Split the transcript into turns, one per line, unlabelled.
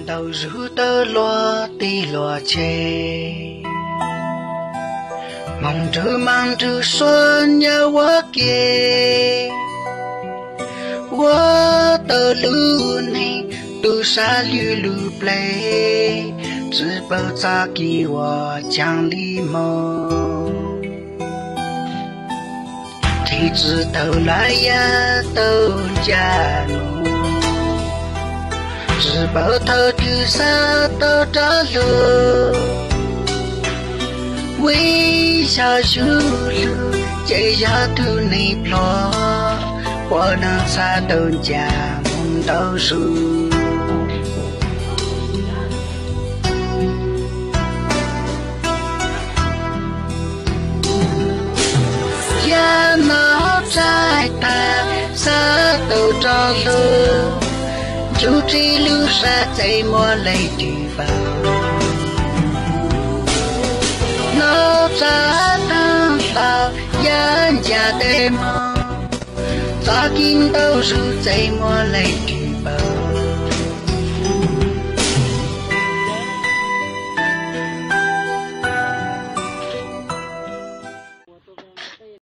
đầu rủ tơ loa tì loa chê mong trừ mang trừ xuân nhớ quá kia quá tơ lưu này tu sa lưu lưu play chỉ bao cha kỳ hoa chẳng lý mơ thì chỉ tàu lại ya tàu cha只保他的沙到着路，微笑修路，这下头你破，我能啥都家梦到手。呀，那在他沙都着路。就这路上在莫来地方，老早等到人家的梦，早今都是在莫来地方。